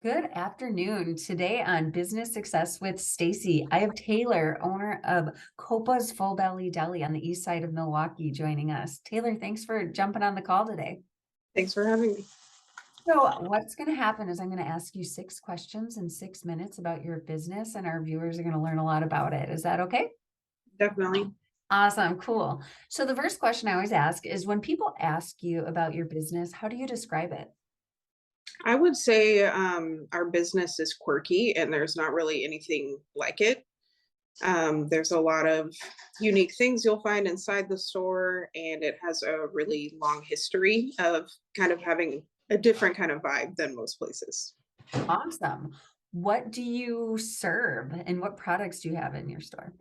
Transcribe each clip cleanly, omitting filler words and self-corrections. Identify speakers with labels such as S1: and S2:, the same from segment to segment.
S1: Good afternoon. Today on Business Success with Stacie, I have Taylor, owner of Koppa's Fulbeli Deli on the east side of Milwaukee, joining us. Taylor, thanks for jumping on the call today.
S2: Thanks for having me.
S1: So, what's going to happen is I'm going to ask you 6 questions in 6 minutes about your business, and our viewers are going to learn a lot about it. Is that okay?
S2: Definitely.
S1: Awesome, cool. So, the first question I always ask is when people ask you about your business, how do you describe it?
S2: I would say our business is quirky and there's not really anything like it. There's a lot of unique things you'll find inside the store, and it has a really long history of kind of having a different kind of vibe than most places.
S1: Awesome. What do you serve and what products do you have in your store?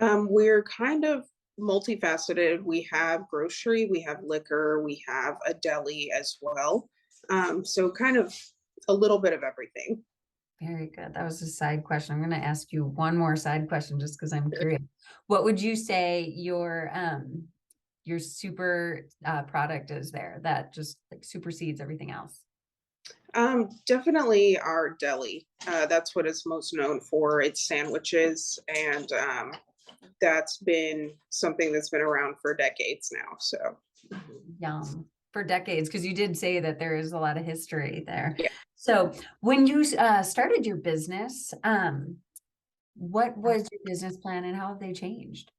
S2: We're kind of multifaceted. We have grocery, we have liquor, we have a deli as well. So kind of a little bit of everything.
S1: Very good. That was a side question. I'm going to ask you one more side question just because I'm curious. What would you say your super product is there that just like supersedes everything else?
S2: Definitely our deli. That's what it's most known for. It's sandwiches, and that's been something that's been around for decades now. So,
S1: Yum. For decades, because you did say that there is a lot of history there.
S2: yeah.
S1: So when you started your business, what was your business plan and how have they changed?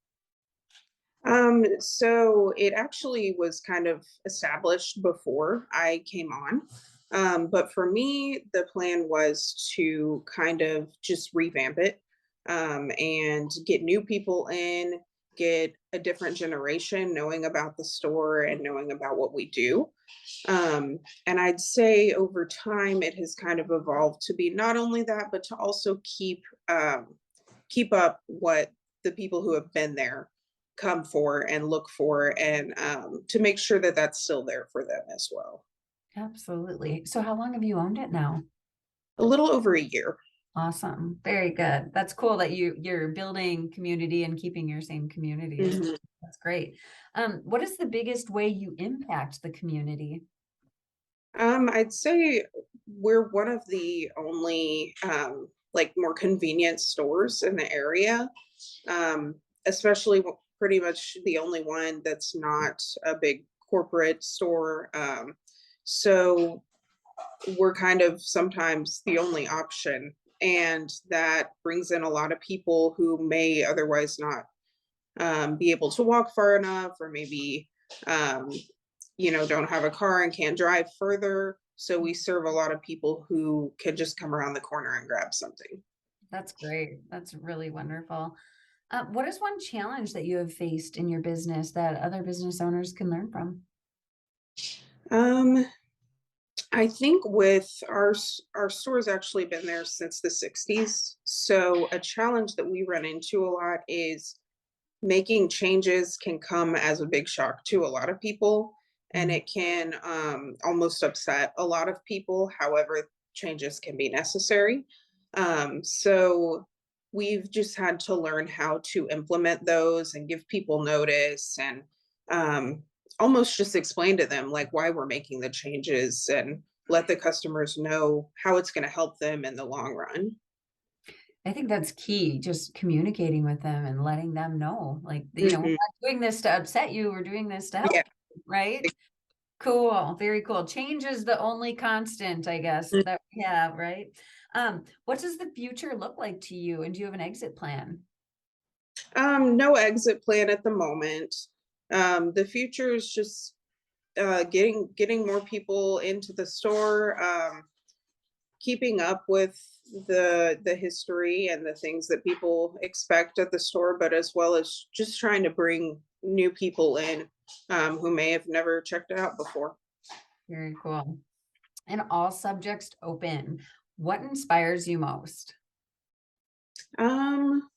S2: So it actually was kind of established before I came on. But for me, the plan was to kind of just revamp it and get new people in, get a different generation knowing about the store and knowing about what we do. And I'd say over time, it has kind of evolved to be not only that, but to also keep up what the people who have been there come for and look for, and to make sure that that's still there for them as well.
S1: Absolutely. So how long have you owned it now?
S2: A little over a year.
S1: Awesome. Very good. That's cool that you're building community and keeping your same community.
S2: Mhm.
S1: That's great. What is the biggest way you impact the community?
S2: I'd say we're one of the only like more convenient stores in the area, especially pretty much the only one that's not a big corporate store. So we're kind of sometimes the only option. And that brings in a lot of people who may otherwise not be able to walk far enough, or maybe, um, don't have a car and can't drive further. So we serve a lot of people who can just come around the corner and grab something.
S1: That's great. That's really wonderful. What is one challenge that you have faced in your business that other business owners can learn from?
S2: Um, I think with our store's actually been there since the 60s. So a challenge that we run into a lot is making changes can come as a big shock to a lot of people, and
S1: Mm.
S2: it can almost upset a lot of people. However, changes can be necessary. So we've just had to learn how to implement those and give people notice, and um, almost just explain to them like why we're making the changes, and let the customers know how it's going to help them in the long run.
S1: I think that's key, just communicating with them and letting them know, like, we're
S2: Mhm.
S1: not doing this to upset you, we're doing this to
S2: Yeah.
S1: help, you, right? Cool, very cool. Change is the only constant, I guess, that we have, right? What does the future look like to you, and do you have an exit plan?
S2: No exit plan at the moment. The future is just getting more people into the store, keeping up with the history and the things that people expect at the store, but as well as just trying to bring new people in who may have never checked it out before.
S1: Very cool. And all subjects open. What inspires you most?
S2: Um,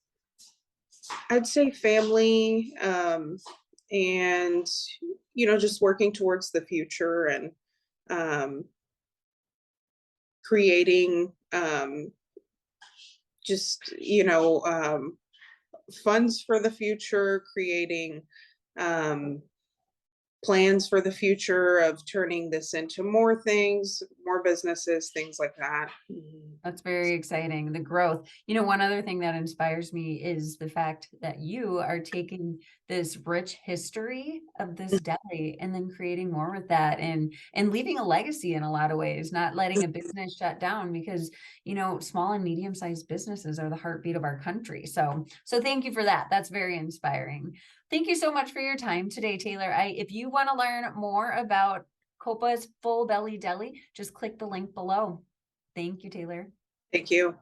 S2: I'd say family, and just working towards the future, and um, creating just funds for the future, creating um, plans for the future of turning this into more things, more businesses, things like that.
S1: That's very exciting, the growth. One other thing that inspires me is the fact that you are taking this rich history of this deli and then creating more with that and leaving a legacy in a lot of ways, not letting a business shut down because, small and medium-sized businesses are the heartbeat of our country. So thank you for that. That's very inspiring. Thank you so much for your time today, Taylor. If you want to learn more about Koppa's Fulbeli Deli, just click the link below. Thank you, Taylor.
S2: Thank you.